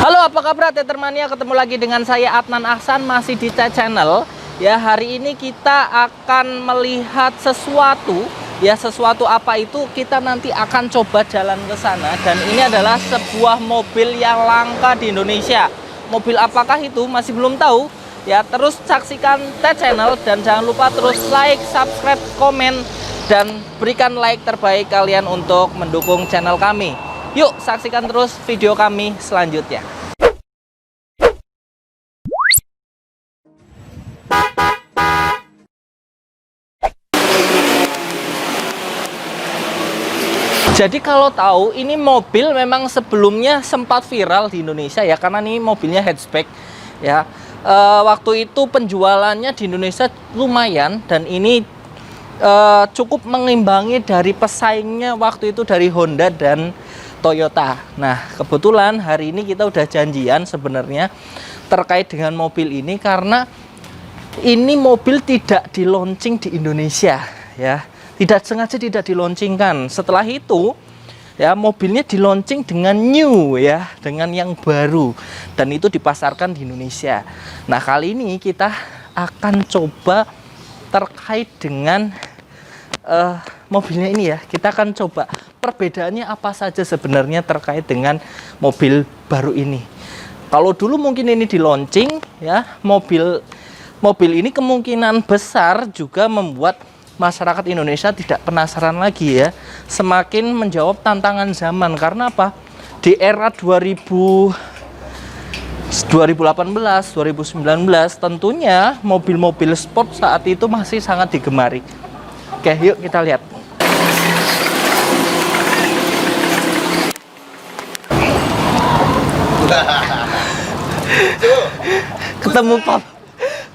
Halo, apa kabar Tetermania? Ketemu lagi dengan saya Adnan Ahsan, masih di Tech Channel. Ya, hari ini kita akan melihat sesuatu. Ya, sesuatu apa itu? Kita nanti akan coba jalan ke sana. Dan ini adalah sebuah mobil yang langka di Indonesia. Mobil apakah itu? Masih belum tahu. Ya, terus saksikan Tech Channel dan jangan lupa terus like, subscribe, komen, dan berikan like terbaik kalian untuk mendukung channel kami. Yuk, saksikan terus video kami selanjutnya. Jadi kalau tahu, ini mobil memang sebelumnya sempat viral di Indonesia ya, karena ini mobilnya hatchback ya. Waktu itu penjualannya di Indonesia lumayan, dan ini cukup mengimbangi dari pesaingnya waktu itu dari Honda dan Toyota. Nah, kebetulan hari ini kita udah janjian sebenarnya terkait dengan mobil ini, karena ini mobil tidak di launching di Indonesia ya. Tidak sengaja tidak dilaunchingkan. Setelah itu ya, mobilnya di launching dengan new ya, dengan yang baru, dan itu dipasarkan di Indonesia. Nah, kali ini kita akan coba terkait dengan mobilnya ini ya. Kita akan coba perbedaannya apa saja sebenarnya terkait dengan mobil baru ini. Kalau dulu mungkin ini di launching ya, mobil ini kemungkinan besar juga membuat masyarakat Indonesia tidak penasaran lagi ya, semakin menjawab tantangan zaman. Karena apa? Di era 2018, 2019 tentunya mobil-mobil sport saat itu masih sangat digemari. Oke, yuk kita lihat.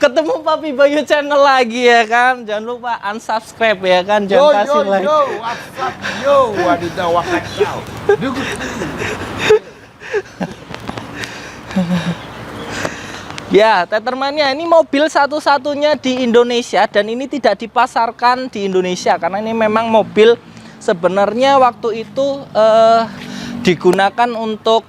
Ketemu Papi Bayu Channel lagi ya kan. Jangan lupa unsubscribe ya kan. Jangan kasih like. What's up, wadidaw, wadidaw. Ya, Tetermania, ini mobil satu-satunya di Indonesia, dan ini tidak dipasarkan di Indonesia karena ini memang mobil sebenarnya waktu itu digunakan untuk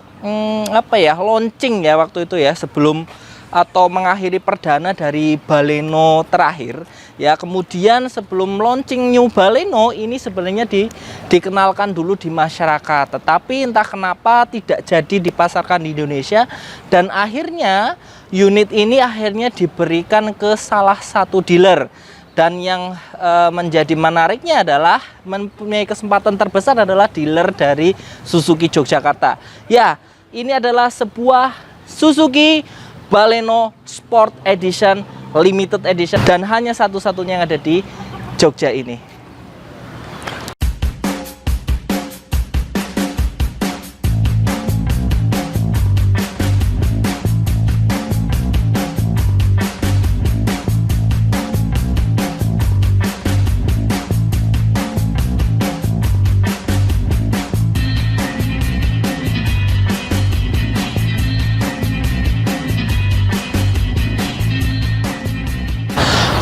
apa ya, launching ya waktu itu ya, sebelum atau mengakhiri perdana dari Baleno terakhir ya. Kemudian sebelum launching New Baleno ini sebenarnya dikenalkan dulu di masyarakat, tetapi entah kenapa tidak jadi dipasarkan di Indonesia, dan akhirnya unit ini akhirnya diberikan ke salah satu dealer. Dan yang menjadi menariknya adalah mempunyai kesempatan terbesar adalah dealer dari Suzuki Yogyakarta. Ya, ini adalah sebuah Suzuki Baleno Sport Edition Limited Edition, dan hanya satu-satunya yang ada di Jogja ini.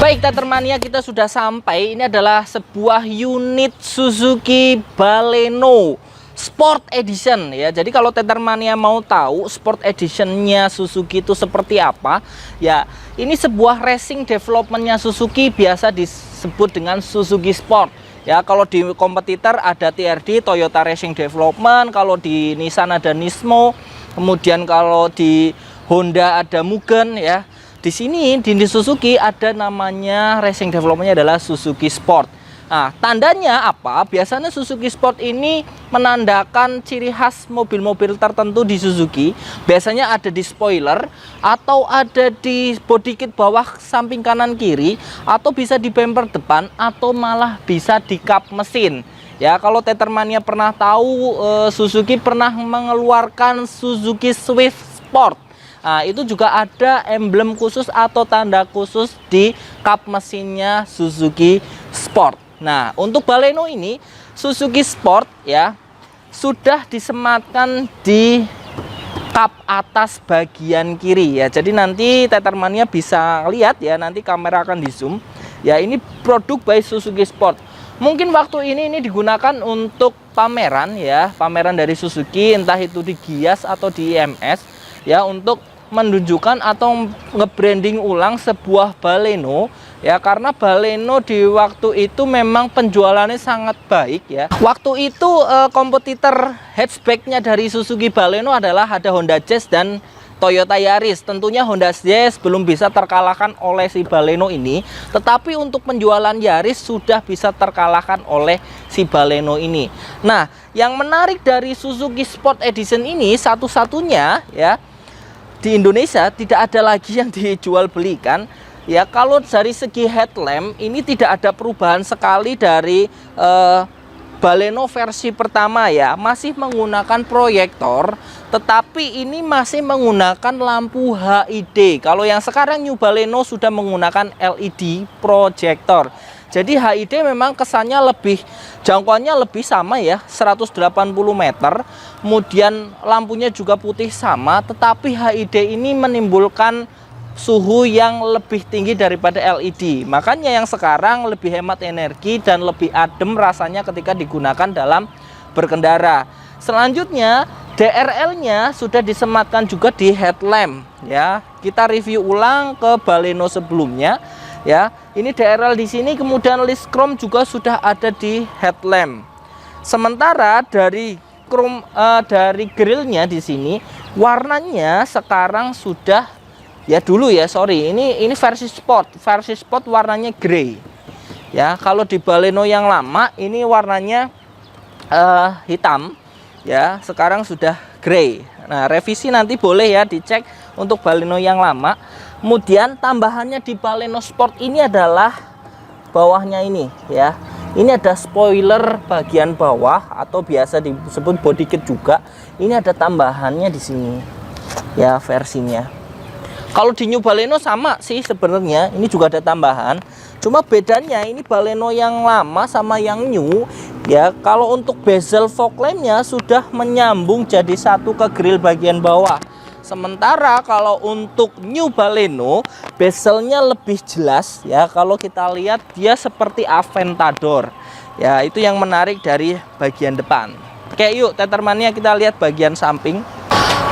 Baik Tetermania, kita sudah sampai. Ini adalah sebuah unit Suzuki Baleno Sport Edition ya. Jadi kalau Tetermania mau tahu Sport Editionnya Suzuki itu seperti apa ya, ini sebuah racing developmentnya Suzuki, biasa disebut dengan Suzuki Sport ya. Kalau di kompetitor ada TRD, Toyota Racing Development. Kalau di Nissan ada Nismo. Kemudian kalau di Honda ada Mugen ya. Di sini di Suzuki ada namanya racing developmentnya adalah Suzuki Sport. Nah, tandanya apa? Biasanya Suzuki Sport ini menandakan ciri khas mobil-mobil tertentu di Suzuki. Biasanya ada di spoiler, atau ada di body kit bawah samping kanan kiri, atau bisa di bumper depan, atau malah bisa di kap mesin. Ya, kalau Tetermania pernah tahu, Suzuki pernah mengeluarkan Suzuki Swift Sport. Nah, itu juga ada emblem khusus atau tanda khusus di kap mesinnya Suzuki Sport. Nah, untuk Baleno ini Suzuki Sport ya sudah disematkan di kap atas bagian kiri ya. Jadi nanti Tetermania bisa lihat ya, nanti kamera akan di zoom. Ya, ini produk by Suzuki Sport. Mungkin waktu ini digunakan untuk pameran ya, pameran dari Suzuki, entah itu di Gias atau di IMS. ya untuk menunjukkan atau nge-branding ulang sebuah Baleno ya, karena Baleno di waktu itu memang penjualannya sangat baik ya. Waktu itu kompetitor hatchbacknya dari Suzuki Baleno adalah ada Honda Jazz dan Toyota Yaris. Tentunya Honda Jazz belum bisa terkalahkan oleh si Baleno ini, tetapi untuk penjualan Yaris sudah bisa terkalahkan oleh si Baleno ini. Nah, yang menarik dari Suzuki Sport Edition ini satu-satunya ya di Indonesia tidak ada lagi yang dijual belikan ya. Kalau dari segi headlamp ini tidak ada perubahan sekali dari Baleno versi pertama ya, masih menggunakan proyektor, tetapi ini masih menggunakan lampu HID. Kalau yang sekarang New Baleno sudah menggunakan LED proyektor. Jadi HID memang kesannya lebih, jangkauannya lebih sama ya, 180 meter. Kemudian lampunya juga putih sama, tetapi HID ini menimbulkan suhu yang lebih tinggi daripada LED. Makanya yang sekarang lebih hemat energi dan lebih adem rasanya ketika digunakan dalam berkendara. Selanjutnya DRL-nya sudah disematkan juga di headlamp ya. Kita review ulang ke Baleno sebelumnya ya. Ini DRL di sini, kemudian list chrome juga sudah ada di headlamp. Sementara dari chrome dari grillnya di sini warnanya sekarang sudah ya, dulu ya, sorry, ini versi sport warnanya grey ya. Kalau di Baleno yang lama ini warnanya hitam ya, sekarang sudah grey. Nah, revisi nanti boleh ya dicek untuk Baleno yang lama. Kemudian tambahannya di Baleno Sport ini adalah bawahnya ini ya. Ini ada spoiler bagian bawah atau biasa disebut body kit juga. Ini ada tambahannya di sini ya versinya. Kalau di New Baleno sama sih sebenarnya, ini juga ada tambahan. Cuma bedanya ini Baleno yang lama sama yang new ya. Kalau untuk bezel fog lampnya sudah menyambung jadi satu ke grill bagian bawah. Sementara kalau untuk New Baleno bezelnya lebih jelas ya. Kalau kita lihat dia seperti Aventador ya. Itu yang menarik dari bagian depan. Oke, yuk Tethermania kita lihat bagian samping.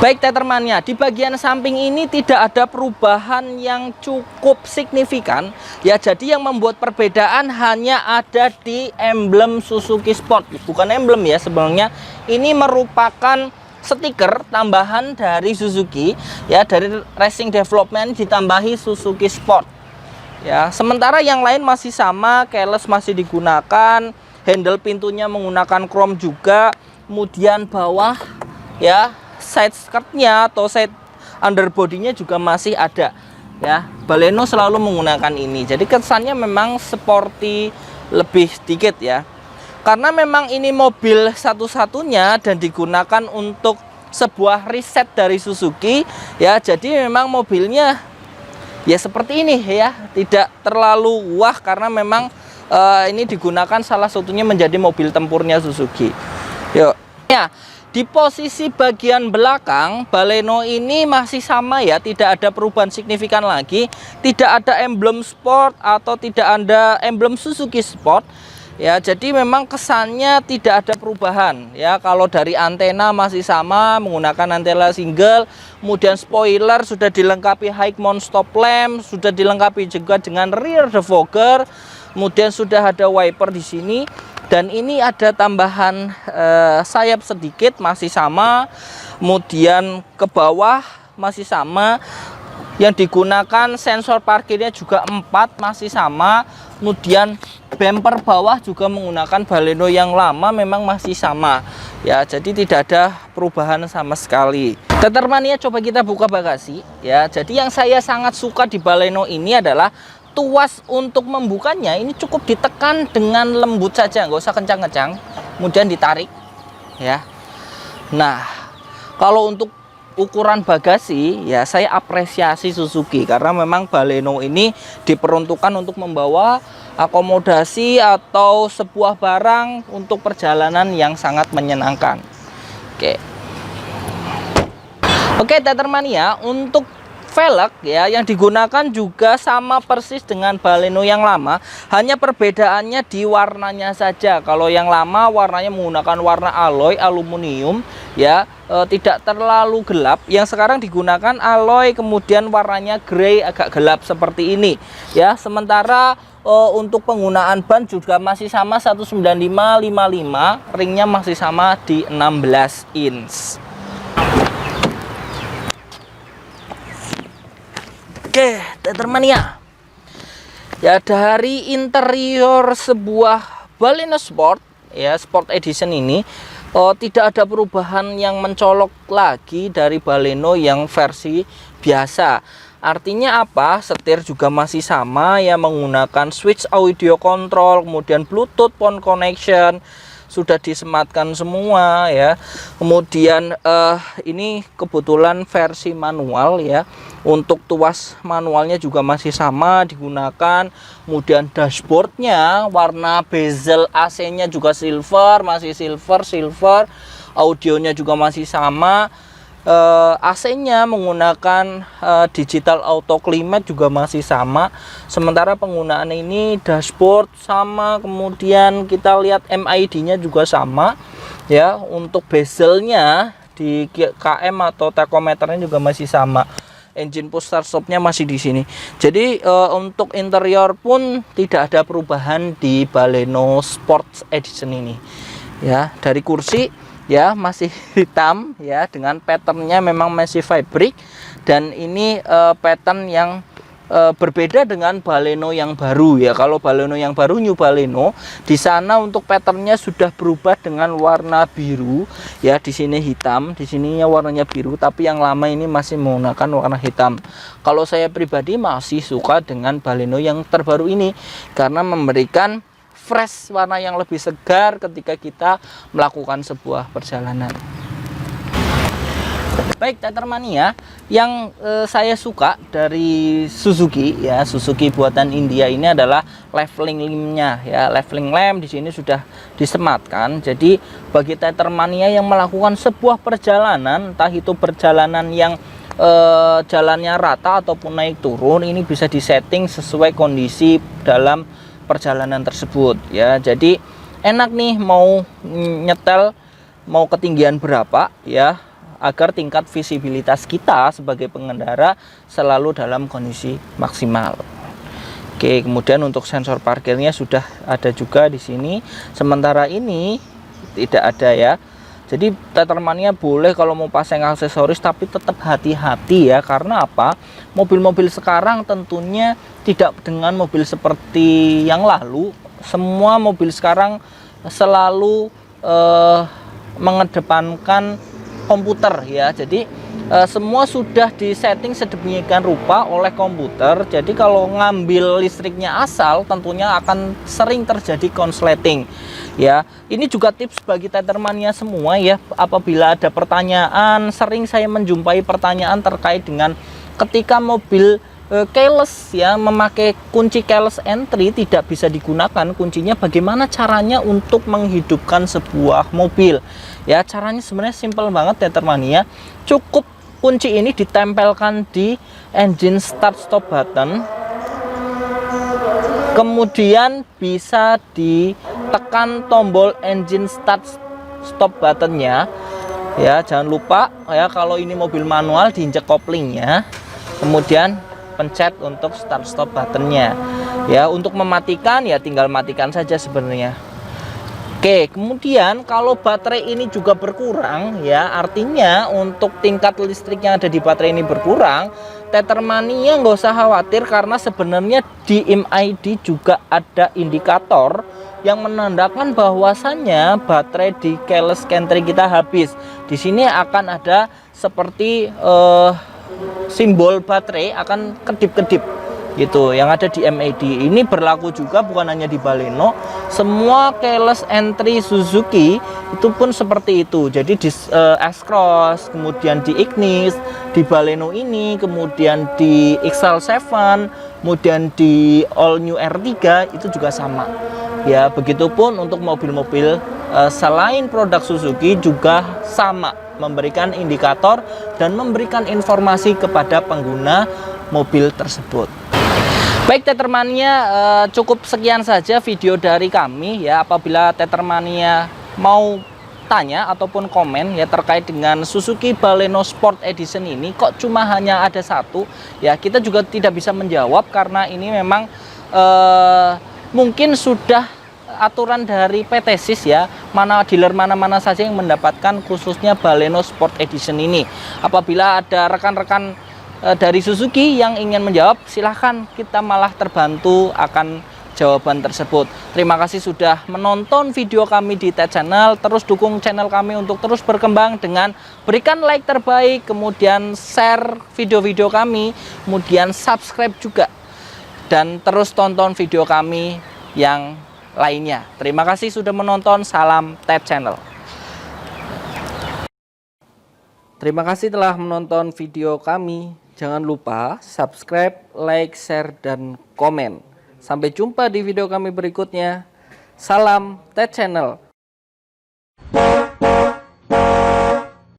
Baik Tethermania, di bagian samping ini tidak ada perubahan yang cukup signifikan ya. Jadi yang membuat perbedaan hanya ada di emblem Suzuki Sport. Bukan emblem ya sebenarnya, ini merupakan stiker tambahan dari Suzuki ya, dari Racing Development ditambahi Suzuki Sport ya. Sementara yang lain masih sama, keyless masih digunakan, handle pintunya menggunakan chrome juga, kemudian bawah ya side skirtnya atau side underbody-nya juga masih ada ya. Baleno selalu menggunakan ini, jadi kesannya memang sporty lebih sedikit ya. Karena memang ini mobil satu-satunya dan digunakan untuk sebuah riset dari Suzuki ya. Jadi memang mobilnya ya seperti ini ya, tidak terlalu wah karena memang ini digunakan salah satunya menjadi mobil tempurnya Suzuki. Yuk ya. Di posisi bagian belakang Baleno ini masih sama ya, tidak ada perubahan signifikan lagi. Tidak ada emblem sport atau tidak ada emblem Suzuki Sport ya. Jadi memang kesannya tidak ada perubahan ya. Kalau dari antena masih sama menggunakan antena single, kemudian spoiler sudah dilengkapi high mount stop lamp, sudah dilengkapi juga dengan rear defogger, kemudian sudah ada wiper di sini. Dan ini ada tambahan sayap sedikit masih sama, kemudian ke bawah masih sama. Yang digunakan sensor parkirnya juga 4 masih sama. Kemudian bumper bawah juga menggunakan Baleno yang lama memang masih sama ya. Jadi tidak ada perubahan sama sekali. Tethermania, coba kita buka bagasi ya. Jadi yang saya sangat suka di Baleno ini adalah tuas untuk membukanya ini cukup ditekan dengan lembut saja, nggak usah kencang-kencang, kemudian ditarik ya. Nah, kalau untuk ukuran bagasi ya saya apresiasi Suzuki karena memang Baleno ini diperuntukkan untuk membawa akomodasi atau sebuah barang untuk perjalanan yang sangat menyenangkan. Oke Tethermania, untuk velg ya, yang digunakan juga sama persis dengan Baleno yang lama, hanya perbedaannya di warnanya saja. Kalau yang lama warnanya menggunakan warna alloy aluminium ya, tidak terlalu gelap. Yang sekarang digunakan alloy, kemudian warnanya grey agak gelap seperti ini ya. Sementara untuk penggunaan ban juga masih sama 195/55, ringnya masih sama di 16 inch. Oke, Tethermania. Ya, dari interior sebuah Baleno Sport ya, Sport Edition ini tidak ada perubahan yang mencolok lagi dari Baleno yang versi biasa. Artinya apa? Setir juga masih sama ya, menggunakan switch audio control, kemudian Bluetooth phone connection sudah disematkan semua ya. Kemudian ini kebetulan versi manual ya. Untuk tuas manualnya juga masih sama digunakan. Kemudian dashboardnya warna bezel, AC-nya juga silver, masih silver. Audionya juga masih sama. AC-nya menggunakan digital auto climate juga masih sama. Sementara penggunaan ini dashboard sama, kemudian kita lihat MID-nya juga sama ya. Untuk bezelnya di KM atau tachometernya juga masih sama. Engine push start stopnya masih di sini. Jadi untuk interior pun tidak ada perubahan di Baleno Sports Edition ini ya. Dari kursi ya masih hitam ya, dengan patternnya memang masih fabric, dan ini pattern yang berbeda dengan Baleno yang baru ya. Kalau Baleno yang baru, New Baleno, di sana untuk patternnya sudah berubah dengan warna biru ya. Di sini hitam, di sininya warnanya biru, tapi yang lama ini masih menggunakan warna hitam. Kalau saya pribadi masih suka dengan Baleno yang terbaru ini karena memberikan fresh, warna yang lebih segar ketika kita melakukan sebuah perjalanan. Baik, Tethermania, yang saya suka dari Suzuki ya, Suzuki buatan India ini adalah leveling lampnya ya. Leveling lamp di sini sudah disematkan. Jadi bagi Tethermania yang melakukan sebuah perjalanan, entah itu perjalanan yang jalannya rata ataupun naik turun, ini bisa disetting sesuai kondisi dalam perjalanan tersebut ya. Jadi enak nih mau nyetel mau ketinggian berapa ya, agar tingkat visibilitas kita sebagai pengendara selalu dalam kondisi maksimal. Oke, kemudian untuk sensor parkirnya sudah ada juga di sini. Sementara ini tidak ada ya. Jadi Tethermania boleh kalau mau pasang aksesoris, tapi tetap hati-hati ya. Karena apa? Mobil-mobil sekarang tentunya tidak dengan mobil seperti yang lalu. Semua mobil sekarang selalu mengedepankan komputer ya. Jadi semua sudah disetting sedemikian rupa oleh komputer. Jadi kalau ngambil listriknya asal, tentunya akan sering terjadi konsleting ya. Ini juga tips bagi Tethermania semua ya. Apabila ada pertanyaan, sering saya menjumpai pertanyaan terkait dengan ketika mobil keyless ya, memakai kunci keyless entry tidak bisa digunakan kuncinya, bagaimana caranya untuk menghidupkan sebuah mobil ya. Caranya sebenarnya simple banget Tethermania. Cukup kunci ini ditempelkan di engine start stop button, kemudian bisa ditekan tombol engine start stop buttonnya ya. Jangan lupa ya, kalau ini mobil manual diinjek koplingnya, kemudian pencet untuk start stop buttonnya ya. Untuk mematikan ya tinggal matikan saja sebenarnya. Oke, kemudian kalau baterai ini juga berkurang ya, artinya untuk tingkat listrik yang ada di baterai ini berkurang, Tethermania nggak usah khawatir, karena sebenarnya di MID juga ada indikator yang menandakan bahwasannya baterai di keyless entry kita habis. Di sini akan ada seperti simbol baterai akan kedip-kedip gitu yang ada di MID. Ini berlaku juga bukan hanya di Baleno, semua keyless entry Suzuki itu pun seperti itu. Jadi di S-Cross, kemudian di Ignis, di Baleno ini, kemudian di XL7, kemudian di All New R3 itu juga sama. Ya, begitupun untuk mobil-mobil selain produk Suzuki juga sama, memberikan indikator dan memberikan informasi kepada pengguna mobil tersebut. Baik Tethermania, cukup sekian saja video dari kami ya. Apabila Tethermania mau tanya ataupun komen ya terkait dengan Suzuki Baleno Sport Edition ini, kok cuma hanya ada satu ya, kita juga tidak bisa menjawab karena ini memang mungkin sudah aturan dari PT SIS ya, mana dealer mana saja yang mendapatkan khususnya Baleno Sport Edition ini. Apabila ada rekan-rekan dari Suzuki yang ingin menjawab, silahkan, kita malah terbantu akan jawaban tersebut. Terima kasih sudah menonton video kami di TET Channel. Terus dukung channel kami untuk terus berkembang dengan berikan like terbaik, kemudian share video-video kami, kemudian subscribe juga, dan terus tonton video kami yang lainnya. Terima kasih sudah menonton. Salam TET Channel. Terima kasih telah menonton video kami. Jangan lupa subscribe, like, share, dan komen. Sampai jumpa di video kami berikutnya. Salam TET Channel.